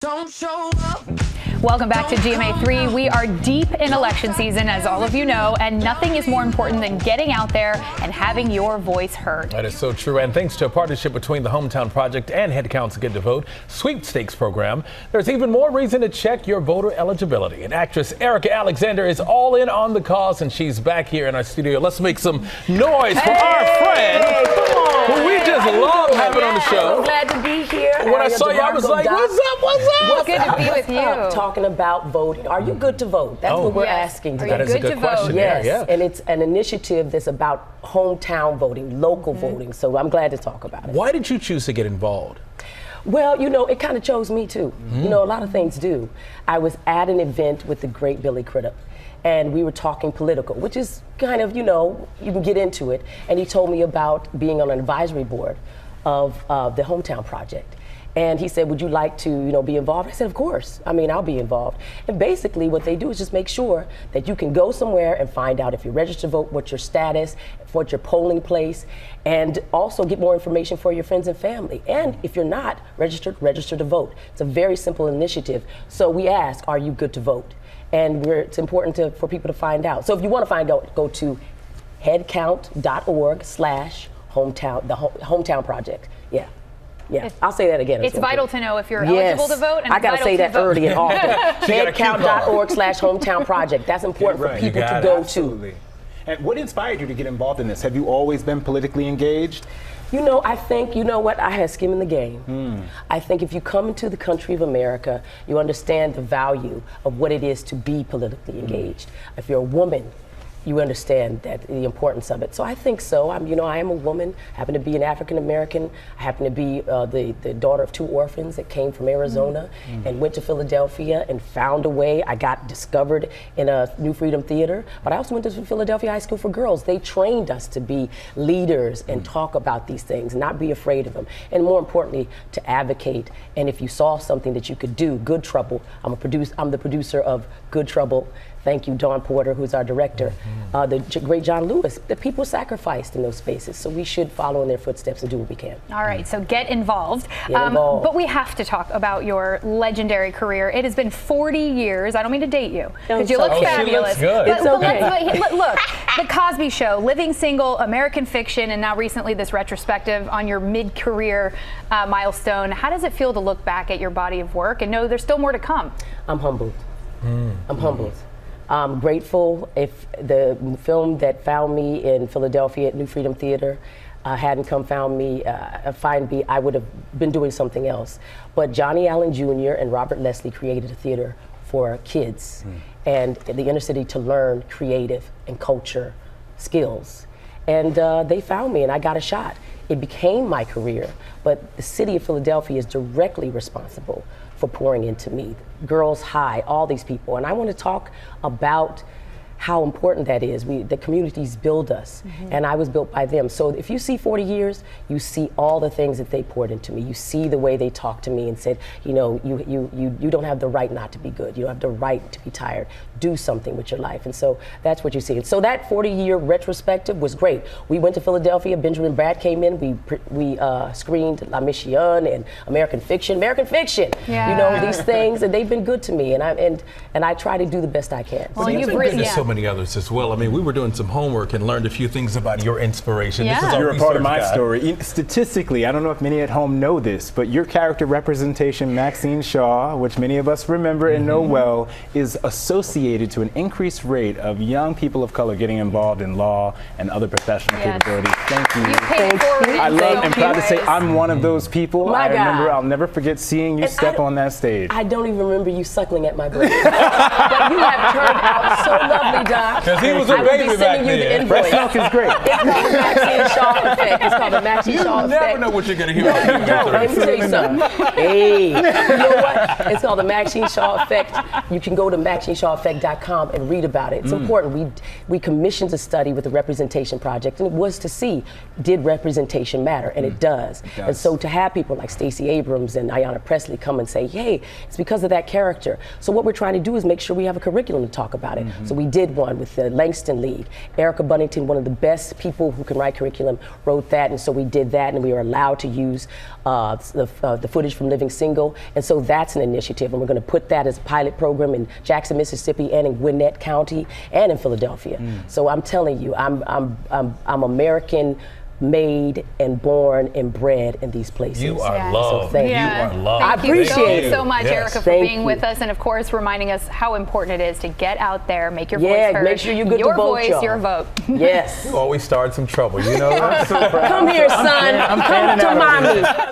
Don't show up. Welcome back to GMA3. We are deep in election season, as all of you know, and nothing is more important than getting out there and having your voice heard. That is so true. And thanks to a partnership between the Hometown Project and Head Counts Get to Vote sweepstakes program, there's even more reason to check your voter eligibility. And actress Erika Alexander is all in on the cause, and she's back here in our studio. Let's make some noise for our friend, who we just love having on the show. I'm glad to be here. When I saw you, I was like, what's up, what's up? Well, good to be with you. Talking about voting. Are you good to vote? That's what we're asking today. That is a good question. Yes, yeah. And it's an initiative that's about hometown voting, local voting. So I'm glad to talk about it. Why did you choose to get involved? Well, you know, it kind of chose me too. You know, a lot of things do. I was at an event with the great Billy Crudup, and we were talking political, which is kind of, you know, you can get into it. And he told me about being on an advisory board of the Hometown Project. And he said, would you like to, you know, be involved? I said, of course. I mean, I'll be involved. And basically what they do is just make sure that you can go somewhere and find out if you're registered to vote, what's your status, what's your polling place, and also get more information for your friends and family. And if you're not registered, register to vote. It's a very simple initiative. So we ask, are you good to vote? And it's important for people to find out. So if you want to find out, go to headcount.org/hometown, the Hometown Project. Yeah. Yeah, I'll say that again. It's vital to know if you're eligible to vote. And I got to say that early and often. Headcount.org/hometown project. That's important for people to go to. And what inspired you to get involved in this? Have you always been politically engaged? You know, I think, you know what, I had skin in the game. I think if you come into the country of America, you understand the value of what it is to be politically engaged. If you're a woman, you understand that the importance of it. So I think so. You know, I am a woman, happen to be an African American. I happen to be the daughter of two orphans that came from Arizona and went to Philadelphia and found a way. I got discovered in a New Freedom Theater, but I also went to Philadelphia High School for Girls. They trained us to be leaders and talk about these things, not be afraid of them, and more importantly, to advocate. And if you saw something that you could do, Good Trouble. I'm the producer of Good Trouble. Thank you, Dawn Porter, who's our director. The great John Lewis. The people sacrificed in those spaces, so we should follow in their footsteps and do what we can. All right, so get involved. Get involved. But we have to talk about your legendary career. It has been 40 years. I don't mean to date you, because you look fabulous. She looks good. It's okay. Look, The Cosby Show, Living Single, American Fiction, and now recently this retrospective on your mid-career milestone. How does it feel to look back at your body of work and know there's still more to come? I'm humbled. I'm humbled. I'm grateful. If the film that found me in Philadelphia at New Freedom Theater hadn't find me, I would have been doing something else. But Johnny Allen Jr. and Robert Leslie created a theater for kids and the inner city to learn creative and culture skills. And they found me and I got a shot. It became my career, but the city of Philadelphia is directly responsible for pouring into me. Girls High, all these people. And I want to talk about how important that is. The communities build us, and I was built by them. So if you see 40 years, you see all the things that they poured into me. You see the way they talked to me and said, you know, you don't have the right not to be good. You don't have the right to be tired. Do something with your life. And so that's what you see. And so that 40-year retrospective was great. We went to Philadelphia. Benjamin Bratt came in. We screened La Mission and American Fiction. Yeah. You know, these things, and they've been good to me. And I try to do the best I can. Well, You've written so many others as well. I mean, we were doing some homework and learned a few things about your inspiration. Yeah. This is our You're a part of my research guide. story. Statistically, I don't know if many at home know this, but your character representation, Maxine Shaw, which many of us remember and know well, is associated to an increased rate of young people of color getting involved in law and other professional capabilities. Thank you. You paid forward. I love and proud to say I'm one of those people. My I remember, God. I'll never forget seeing you step on that stage. I don't even remember you suckling at my breast. But you have turned out so lovely, Doc. Because he was a I will baby be back sending you the then. invoice. Breast milk is great. It's called the Maxine Shaw effect. It's called the Maxine Shaw You effect. never know what you're going to hear. No, let me tell you something. Hey, you know what? It's called the Maxine Shaw effect. You can go to MaxineShawEffect.com and read about it. It's important. We commissioned a study with the Representation Project, and it was to see, did representation matter? And it does. And so to have people like Stacey Abrams and Ayanna Pressley come and say, hey, it's because of that character. So what we're trying to do is make sure we have a curriculum to talk about it. So we did did one with the Langston League. Erica Bunnington, one of the best people who can write curriculum, wrote that, and so we did that, and we were allowed to use the footage from Living Single, and so that's an initiative, and we're going to put that as a pilot program in Jackson, Mississippi, and in Gwinnett County, and in Philadelphia. So I'm telling you, I'm American made and born and bred in these places. You are Yeah. loved. So thank you you. are loved. I appreciate you it. so much, Yes. Erica, for Thank being you. with us, and of course reminding us how important it is to get out there, make your Yeah, voice heard. make sure you're good to your vote, voice, y'all. your vote. Yes. You always start some trouble, you know that? Come here, son. Come to mommy.